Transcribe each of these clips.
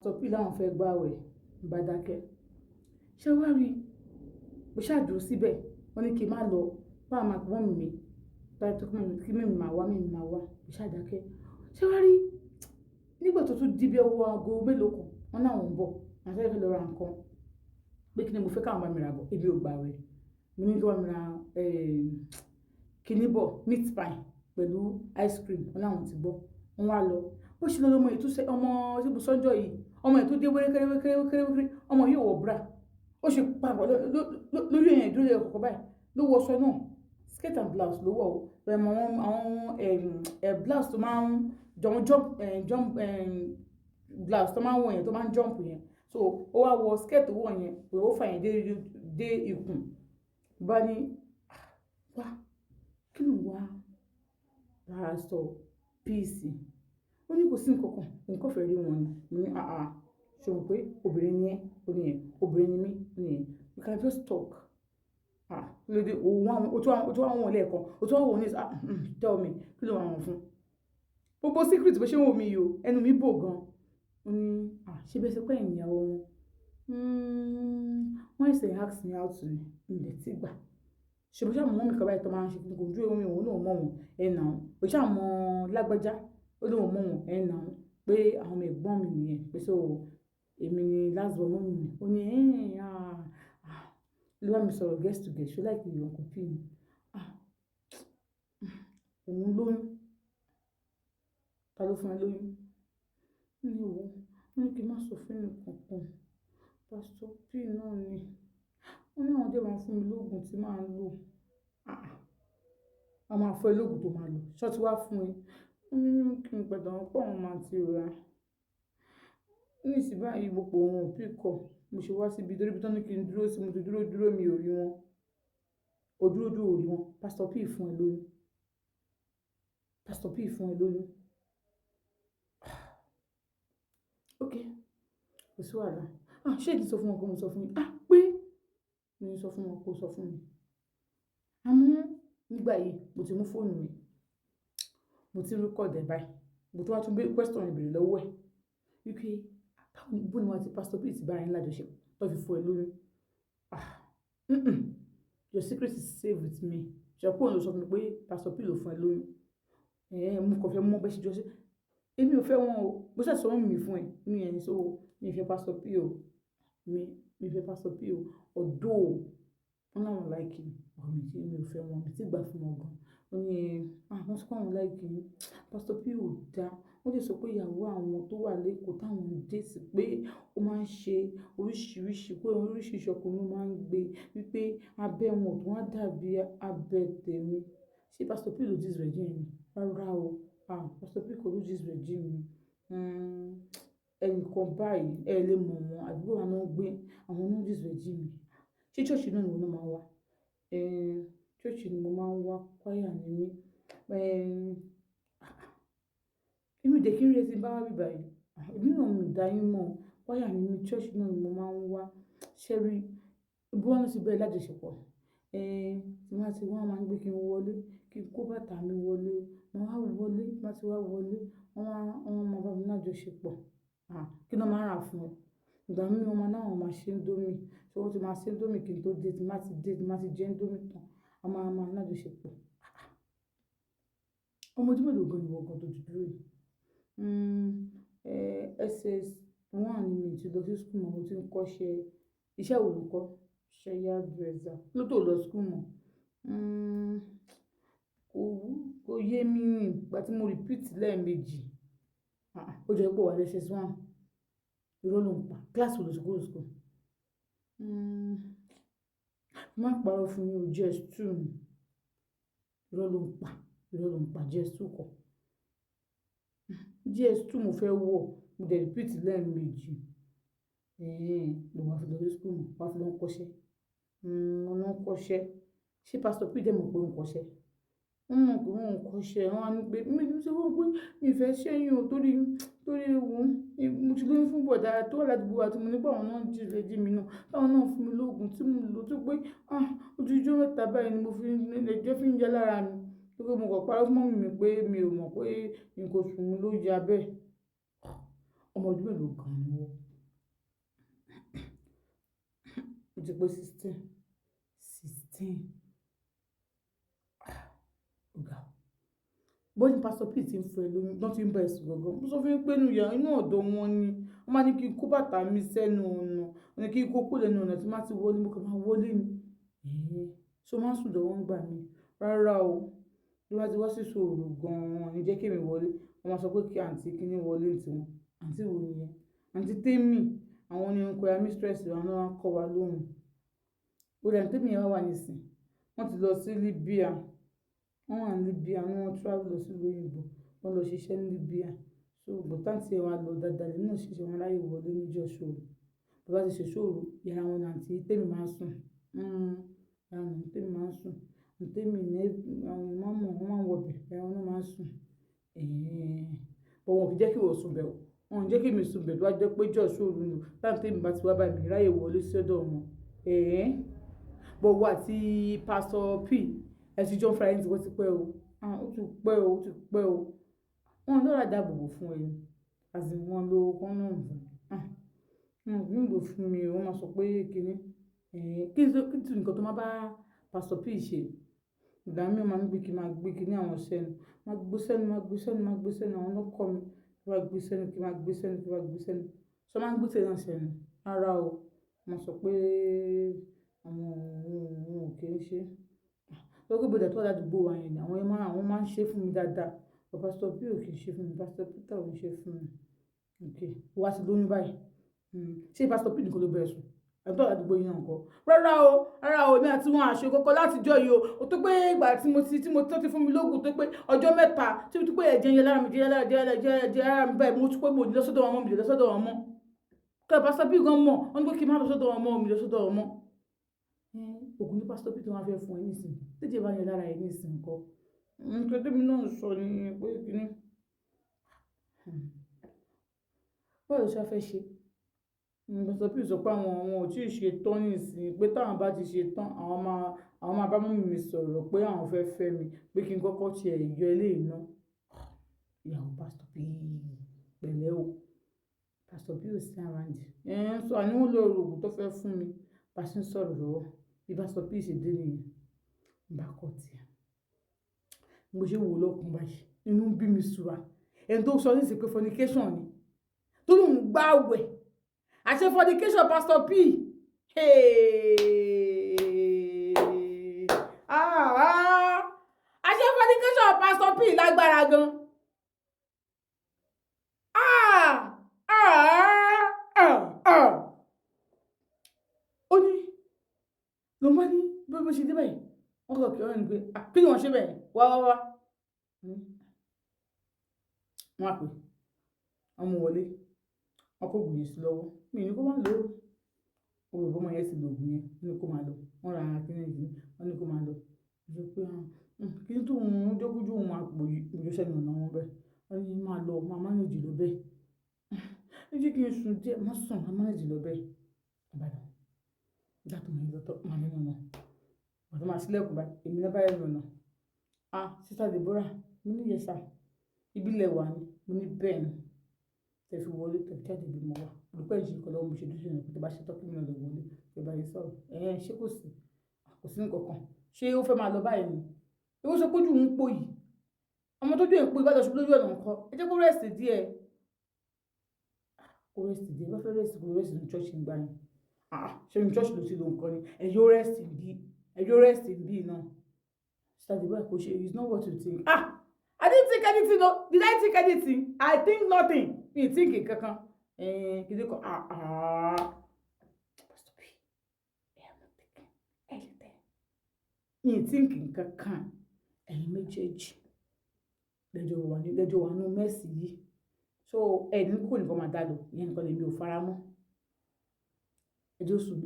Pastor P láwọn fẹ́ gbààwẹ̀ bá dákẹ́. Ṣé wá rí mo ṣáàdúró síbẹ̀ wọ́n ní kí n má lọ bá máa pọ̀ mí báyìí tó kí mímì máa wá mo ṣáàdákẹ́. Ṣé wá rí nígbà tó tún di bí ọwọ́ aago mélòó kan wọ́n náà ń bọ̀ àti ẹ̀fẹ́ lọ ra nǹkan pé kí ni mo fẹ́ káwọn bá mi rà bọ̀ ebi ò gbààwẹ̀ mo ní kí wọ́n mi ra kíní bọ̀ meat pie pẹ̀lú ice cream wọ́n láwọn ti bọ̀ wọ́n wá lọ bó ṣe lọ ọmọ ètò ọmọ tí mo sọ́jọ́ yìí ọmọ ètò dé wérékéré ọmọ yóò wọ bra ó ṣe papọ̀ lórí ẹ̀yìn ìdúró ẹ̀kọ́ kọ̀ọ̀kan báyìí ló wọ aṣọ náà skirt and blouse ló wọ̀ o pẹ̀lú àwọn blouse tó máa ń jump blouse tó máa ń wọ̀ yẹn tó máa ń jump yẹn so ó wá wọ skirt tó wọ̀ yẹn pé ó fà yẹn dé ikùn bá ní wá kí ló wá Pastor Peace ó ní kò sí nǹkan kan nǹkan fẹ́ rí wọn ni mo ní ṣe mọ̀ pé obìnrin ni ẹ́ ó ní yẹn obìnrin ni mí ó ní yẹn we can just talk lóde o tó wà wọn lẹ́ẹ̀kan o tó wà wọn ní tell me kí ló wà wọn fún gbogbo secret bó ṣe ń wò mí yìí o ẹnu mi bò gan ó ní ṣe bẹ́ẹ̀ sọ pé ìyàwó wọn ìṣe ask me out ní ilẹ̀ tí gbà ṣe bó ṣe àmọ́ mi kọ́ báyìí tó máa ń ṣe kí n kò dúró omi òun náà mọ̀ wọn ẹ̀ nà ó bó ṣe àmọ́ lágbájá ó lóun mọ̀ wọn ẹ̀ nà ó pé àwọn ọmọ ẹ̀gbọ́n mi nìyẹn pé so èmi ni last born mọ́ mi ó ní ló bá mi sọ̀rọ̀ guest to guest ṣó láìpẹ́ ìwọ̀n kò pè mí òun lóyún ta ló fún ẹ lóyún ní ìwọ wọn ní kí n má sọ fún ẹnì kankan Pastor P náà ni wọn ní àwọn dé máa fún mi lóògùn tí máa ń lò a máa fọ ẹ lóògùn tó máa lò ṣọ́ọ̀tì wá fún ẹ wọn ní kí n padà wọn pọ̀ wọn máa ti rà ní ìsìn báyìí gbogbo wọn ò pì kọ mo ṣe wá síbi torí bí tán ní kí n dúró sí mo ti dúró mi ò rí wọn ò dúró ò rí wọn Pastor P fún ẹ lóyún Pastor P fún ẹ lóyún ok kò sí wàhálà ṣé èdè sọ fún wọn kó mo sọ fún mi pé mi sọ fún wọn kó sọ fún mi àmọ́ nígbà yìí mo ti mú fóònù mi mo ti record ẹ̀ báyìí mo tó wá tún gbé question ìbèrè lọ́wọ́ ẹ̀ wípé bó ni wọ́n ti Pastor P ti bára ńlá jọṣepọ̀ tó fi fún ẹ lóyún your secret is safe with me ṣọpọ̀ òun ló sọ fún mi pé Pastor P ló fún ẹ lóyún mo kàn fẹ́ mọ̀ bẹ́ẹ̀ ṣe jọ́ṣẹ́ èmi ò fẹ́ wọn o bó ṣàṣọ wọn mi fún ẹ ní ẹni so mi fẹ́ Pastor P o mi fẹ́ Pastor P o ọ̀dọ́ wọn láwọn láìkì ọ̀rọ̀ mi tí mi ò fẹ́ wọn mi ti gbà fún wọn gan wọn ní wọ́n sọ pé àwọn láìkì Pastor P ò dáa wọ́n lè sọ pé ìyàwó àwọn tó wà lẹ́kọ̀ọ́ táwọn ń dé sí pé ó máa ń ṣe oríṣiríṣi pé oríṣiríṣi ọkùnrin máa ń gbé wípé abẹ́ wọn tó wá dàbí abẹ́ tèmi ṣé Pastor P ló dis virgin mi rárá o Pastor P kò ló dis virgin mi ẹnìkan báyìí ẹ lè mọ̀ wọn àdúgbò wa náà gbé àwọn náà dis virgin mi ṣé ṣọ́ọ̀ṣì náà ni wọ́n máa wá ṣọ́ọ̀ṣì ni mo máa ń wá kwaya ní mí èmi ò dé kí n rí ẹsẹ̀ bá wá bíbá yìí èmi náà mi dá yín mọ̀ kwaya ní mí ṣọ́ọ̀ṣì náà ni mo máa ń wá ṣẹ́rí bí wọ́n ti bẹ̀rẹ̀ lájọṣepọ̀ tí wọ́n ti wọ́n máa ń gbé kí n wọlé kí n kó bàtà mi wọlé wọ́n wá wọlé wọ́n ti wá wọlé wọ́n máa bá mi lájọṣepọ̀ kí ló máa ń rà fún ẹ ìgbà mi wọn máa náwọn máa ṣe Indomie tí wọ́n ti máa ṣe Indomie kí n tó dé tí má ti jẹ Indomie tán a máa lájọṣepọ̀ ọmọ ọdún mélòó gan ni wọ́n gan tó ti dúró yìí SS1 ni mi ti lọ sí school mọ́ mo ti ń kọ́ṣẹ́ iṣẹ́ wo ló kọ́ ṣe yá dresser ló tó lọ school mọ́ kò yé mi rìn ìgbà tí mo repeat lẹ́ẹ̀mejì ó jẹ́ pé wà ní SS1 irọ́ ló ń pa class wo ló ti kúrò school má parọ́ fún mi o JS2 irọ́ ló ń pa JS2 kọ́ JS2 mo fẹ́ wọ̀ mo dẹ̀ repeat lẹ́ẹ̀mejì ló wá fi lọ sí school mọ́ wá fi lọ ń kọ́ṣẹ́ ọ̀nà kọ́ṣẹ́ ṣé Pastor P dẹ̀ mọ̀ pé ń kọ́ṣẹ́ wọ́n mọ̀ pé wọ́n ń kọ́ṣẹ́ wọn á ní pé mi ṣe wọ́n pé mi fẹ́ ṣẹ́yìn o torí ewu mo ti lóyún fún bọ̀dá tó wà ládùúgbò àti mo nípa àwọn náà jí ìrẹ́jì mi náà táwọn náà fún mi lóògùn tí mo lò tó pé ojoojúmọ́ mẹ́ta báyìí ni mo fi ẹjọ́ fi ń jẹ lára mi tó pé mo kàn parọ́ fún mọ́mì mi pé mi ò mọ̀ pé nǹkan oṣù mi ló ya bẹ́ẹ̀ ọmọ ọdún mélòó gan ni wọ́n. pé 16 ọ̀gá bó ní pásítọ̀ P ti ń fún ẹ lóyún lọ́n ti ń bá ẹ̀sùn gangan mo sọ fún yín pé inú ọ̀dọ̀ wọn ni wọ́n máa ní kí n kó bàtà mi sẹ́nu ọ̀nà wọ́n ní kí n kó kó lẹ́nu ọ̀nà tí má ti wọlé mo kàn máa wọlé ni ṣé o máa ń sùn dọ̀wọ́ ń gbà mí rárá o bí wọ́n ti wá sí ṣòro gan-an ní jẹ́ kí èmi wọlé wọ́n máa sọ pé kí àǹtí kíní wọlé tiwọn àǹtí wo nìyẹn àǹtí tèmi àwọn ni nǹkan ya mistress wa náà kọ́ wa lóhùn ó dẹ̀ tèmi yẹn wà nísìn wọ́n ti lọ sí Libya wọ́n wà ní Libya wọ́n travel lọ sí òyìnbó wọ́n lọ ṣiṣẹ́ ní Libya so bọ̀táǹtì ẹ̀ wá lọ dáadáa nínú ṣiṣẹ́ wọn láyè wọlé níjọ́ ṣòro bí wọ́n ti ṣe ṣòro yàrá wọn àǹtí tèmi máa ń sùn yàrá wọn tèmi máa ń sùn tèmi ní àwọn ìmọ̀ọ́mọ̀ wọn máa ń wọbẹ̀ yàrá wọn máa ń sùn bọ̀ wọn kì í jẹ́ kí wọ́n sùn bẹ̀ wọn jẹ́ kí mi sùn bẹ̀ tó wá jẹ́ pé jọ́ ṣòro nù táǹtì tèmi bá ti wá báyìí mi ráyè wọlé sọ́dọ̀ wọn bọ̀ wọ́n àti pásítọ̀ P ẹ ti jọ ń fara ẹni tí wọ́n ti pẹ́ o ó ti pẹ́ o wọn lọ́ra dáàbòbò fún ẹni àti wọn lo kọ́nọ̀mù wọn ò lò fún mi wọ́n máa sọ pé kíní kí n tún nǹkan tó máa bá pásítọ̀ P ṣe ìgbà mi máa ń gbé kí máa gbé kíní àwọn sẹ́nu máa gbé sẹ́nu àwọn ọlọ́kọ̀ mi kí máa gbé sẹ́nu sọ máa ń gbé sẹ́nu sẹ́nu rárá o wọ́n sọ pé àwọn òun ò kì í ṣe lókè bọ̀dẹ̀ tó ládùúgbò wa yẹn ni àwọn máa ń ṣe fún mi dáadáa but pásítọ̀ P ò kì í ṣe fún mi pásítọ̀ Peter ò ń ṣe fún mi wá ti lóyún báyìí ṣé pásítọ̀ P nìkan ló bẹ̀rẹ̀ sùn àbúrò ládùúgbò yìí náà kọ́ rárá o èmi àti wọn àṣẹ kọ́kọ́ látijọ́ yìí o tó pé ìgbà tí mo tó ti fún mi lóògùn tó pé ọjọ́ mẹ́ta tí mo tó pé ẹ̀jẹ̀ yẹn lára mi jẹ́ lára mi báyìí mo tún pé mo lọ sọ́dọ̀ wọn mọ́ mi lọ sọ́dọ̀ wọn mọ́ kí pásítọ̀ P gan mọ̀ wọ́n ní pé kí n má lọ sọ́dọ̀ wọn mọ́ mi lọ sọ́dọ̀ wọn mọ́ ògùn ní pásítọ̀ P tó wá fẹ́ fún ẹ nísìn tẹ́jẹ̀ bá yẹn lára ẹ nísìn nǹkan nǹkan tẹ́mi náà sọ ni pé kíní báwo ló ṣe fẹ́ ṣe pásítọ̀ P sọ pé àwọn ò tí ì ṣe tán nísìn pé táwọn bá ti ṣe tán àwọn máa bá mọ́mì mi sọ̀rọ̀ pé àwọn fẹ́ mi pé kí n kọ́kọ́ ṣe ẹ̀yọ eléyìí náà ìyàwó pásítọ̀ P pẹ̀lẹ́ o pásítọ̀ P ò sí around sọ àníwọ̀n lórí òògùn tó fẹ́ fún mi bá ṣe ń sọ̀rọ̀ lọ́wọ́ bí pásítọ̀ P ṣe dé nìyẹn bá kọ̀ tiẹ̀ mo ṣe wò lọ́kùn báyìí inú bí mi sùúrà ẹni tó sọ nísìsiyìí pé fornication ni tó lóun gbá àwẹ̀ àṣẹ fornication pásítọ̀ P àṣẹ fornication pásítọ̀ P lágbára gan ó ní ló bá ní bí mo ṣe dé báyìí wọ́n kọ̀ kí wọ́n ní pé kí ni wọ́n ṣe bẹ́ẹ̀ wá wọ́n á pè ọmọ wọlé wọn kò gbìyànjú sí lọ́wọ́ mi ní kó má lò ó olùbọ́mọ yẹn sì lò ògùn yẹn wọ́n ní kó máa lò wọ́n ra ara kíní ìdí wọ́n ní kó máa lò ìjọ pé kí n tó ń jókòjú òun máa pò ìjọ sẹ́nu ọ̀nà wọn bẹ́ẹ̀ wọ́n ní máa lọ máa mánéjì lọ bẹ́ẹ̀ níbi kí n sùn díẹ̀ má sùn máa mánéjì lọ bẹ́ẹ̀ ìbàdàn ìgbà tó máa lọ tọ́ máa lẹ́nu ọ̀nà wọ́n tó máa sílẹ̀kùn báyìí èmi náà bá yẹn lọ́nà sísá Deborah mo ní yẹsà ìbílẹ̀ wà ní mo ní bẹ́ẹ̀ ni tẹ̀sí wọlé tẹ̀sí jáde bí mo wà olùkọ́ ìṣe ìkọlọ́ mo ṣe dúṣe náà tó bá ṣe tọ́kì mi lọ wọlé tó bá yẹ sọ̀rọ̀ ṣé kò sí nǹkan kan ṣé ó fẹ́ máa lọ báyìí ni ìwọ sọ pé ojú ń pò yìí ọmọ tójú ẹ̀ ń pò ìbálòṣù lójú ọ̀nà nǹkan ẹ jẹ́ kó rẹ́sì díẹ̀ bá fẹ́ rẹ́sì kó rẹ́sì ní church ń gbà yín ṣé ní church ló ti lo nǹkan ni ẹ̀yọ́ rẹ́sì bí náà ṣáàdì báyìí kò ṣe it's not what you think I didn't think anything no did I think anything I think nothing mi think kankan kìdí kan Pastor P I am not thinking anything mi think kankan ẹ̀yin méjèèjì lẹ́jọ́ wà nínú mẹ́sì yìí so ẹni kò nìkan máa dá lọ ìyẹn nìkan lèmi ò fara mọ́ ẹjọ́ sùn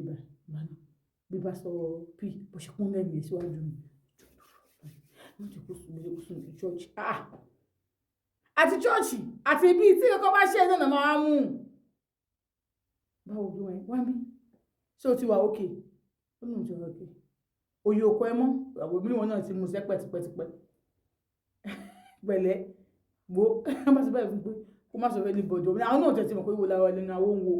bíbá sọ P bó ṣe kún lẹ́nu yẹn síwájú mi wọ́n ti kó sùn ní church àti church àti ibi tí kọ́kọ́ bá ṣe ẹ̀dẹ̀ náà máa mú báwo ló wá mí ṣé o ti wà òkè ó ní ìjọba òkè òye òkọ ẹ mọ́ àwọn ìbílẹ̀ wọn náà ti mú sẹ́pẹ́ tipẹ́tipẹ́ pẹ̀lẹ́ gbó bá ti báyìí fún pé kó má sọ fẹ́ ní bọ̀dọ̀ àwọn náà tẹ̀ tí mọ̀ pé wò lára ẹni àwọn òun wo